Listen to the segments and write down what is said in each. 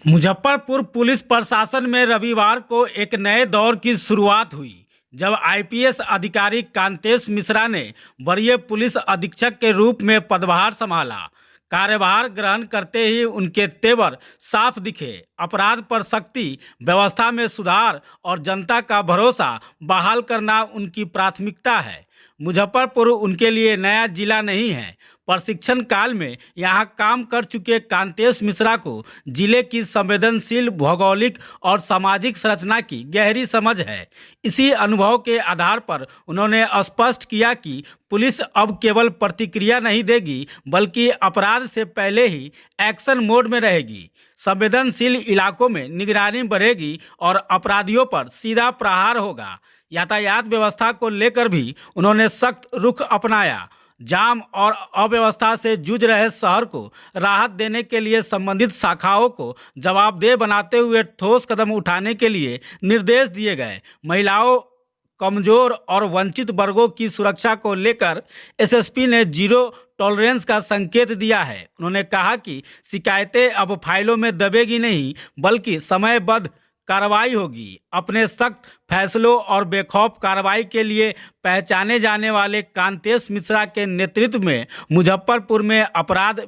Muzaffarpur police प्रशासन में रविवार को एक नए दौर की शुरुआत हुई, जब आईपीएस अधिकारी कांतेश मिश्रा ने वरीय पुलिस अधीक्षक के रूप में पदभार संभाला। कार्यभार ग्रहण करते ही उनके तेवर साफ दिखे। अपराध पर सख्ती, व्यवस्था में सुधार और जनता का भरोसा बहाल करना उनकी प्राथमिकता है। मुजफ्फरपुर उनके लिए नया जिला नहीं है। प्रशिक्षण काल में यहां काम कर चुके कांतेश मिश्रा को जिले की संवेदनशील भौगोलिक और सामाजिक संरचना की गहरी समझ है। इसी अनुभव के आधार पर उन्होंने स्पष्ट किया कि पुलिस अब केवल प्रतिक्रिया नहीं देगी, बल्कि अपराध से पहले ही एक्शन मोड में रहेगी। संवेदनशील इलाकों में निगरानी बढ़ेगी और अपराधियों पर सीधा प्रहार होगा। यातायात व्यवस्था को लेकर भी उन्होंने सख्त रुख अपनाया। जाम और अव्यवस्था से जूझ रहे शहर को राहत देने के लिए संबंधित शाखाओं को जवाबदेह बनाते हुए ठोस कदम उठाने के लिए निर्देश दिए गए। महिलाओं, कमजोर और वंचित वर्गों की सुरक्षा को लेकर एसएसपी ने जीरो टॉलरेंस का संकेत दिया है। उन्होंने कहा कि शिकायतें अब फाइलों में दबेगी नहीं, बल्कि समयबद्ध कार्रवाई होगी। अपने सख्त फैसलों और बेखौफ कार्रवाई के लिए पहचाने जाने वाले कांतेश मिश्रा के नेतृत्व में मुजफ्फरपुर में अपराध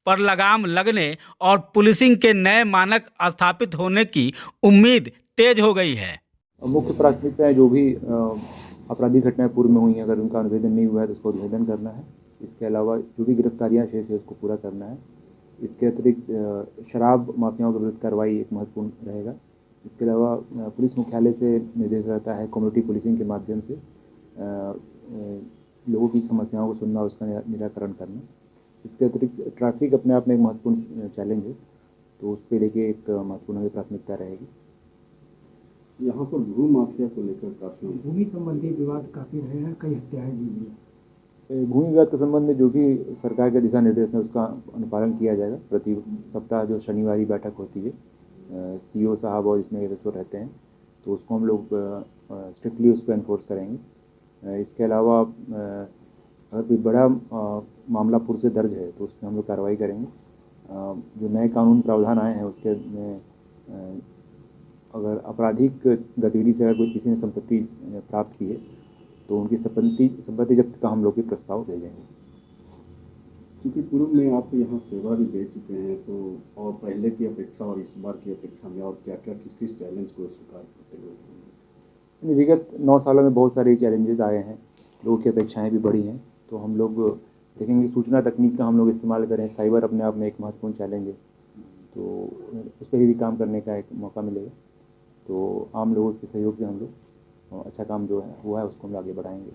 पर लगाम लगने और पुलिसिंग के नए मानक स्थापित होने की उम्मीद तेज हो गई है। मुख्य प्राथमिकताएं जो भी आपराधिक घटनाएं पूर्व में हुई हैं, अगर उनका अनुवेदन नहीं हुआ है तो उसको उद्भेदन करना है। इसके अलावा जो भी गिरफ्तारियां शेष है उसको पूरा करना है। इसके अतिरिक्त शराब माफियाओं के विरुद्ध कार्रवाई एक महत्वपूर्ण रहेगा। इसके अलावा पुलिस मुख्यालय से निर्देश रहता है कम्युनिटी पुलिसिंग के माध्यम से लोगों की समस्याओं को सुनना और उसका निराकरण करना। इसके अतिरिक्त ट्रैफिक अपने आप में एक महत्वपूर्ण चैलेंज है, तो उस पर लेके एक महत्वपूर्ण प्राथमिकता रहेगी। यहाँ पर भू माफिया को लेकर काफी भूमि संबंधी विवाद काफी रहे हैं, कई हत्याएं भी हुई। भूमि विवाद के संबंध में जो भी सरकार के दिशा निर्देश है उसका अनुपालन किया जाएगा। प्रति सप्ताह जो शनिवारी बैठक होती है सीओ साहब और इसमें एसएसओ रहते हैं, तो उसको हम लोग स्ट्रिक्टली उसको एनफोर्स करेंगे। इसके अलावा अगर कोई बड़ा मामला पूर्व से दर्ज है तो उसमें हम लोग कार्रवाई करेंगे। जो नए कानून प्रावधान आए हैं उसके में अगर आपराधिक गतिविधि से अगर कोई किसी ने संपत्ति प्राप्त की है तो उनकी संपत्ति जब्त का हम लोग भी प्रस्ताव भेजेंगे। क्योंकि पूर्व में आप यहाँ सेवा भी दे चुके हैं, तो और पहले की अपेक्षा और इस बार की अपेक्षा में और क्या क्या किस किस चैलेंज को स्वीकार करते हुए? विगत 9 सालों में बहुत सारे चैलेंजेस आए हैं, लोगों की अपेक्षाएं भी बढ़ी हैं, तो हम लोग देखेंगे सूचना तकनीक का हम लोग इस्तेमाल करें। साइबर अपने आप में एक महत्वपूर्ण चैलेंज है, तो उस पर भी काम करने का एक मौका मिलेगा। तो आम लोगों के सहयोग से हम लोग अच्छा काम जो है हुआ है उसको हम आगे बढ़ाएंगे।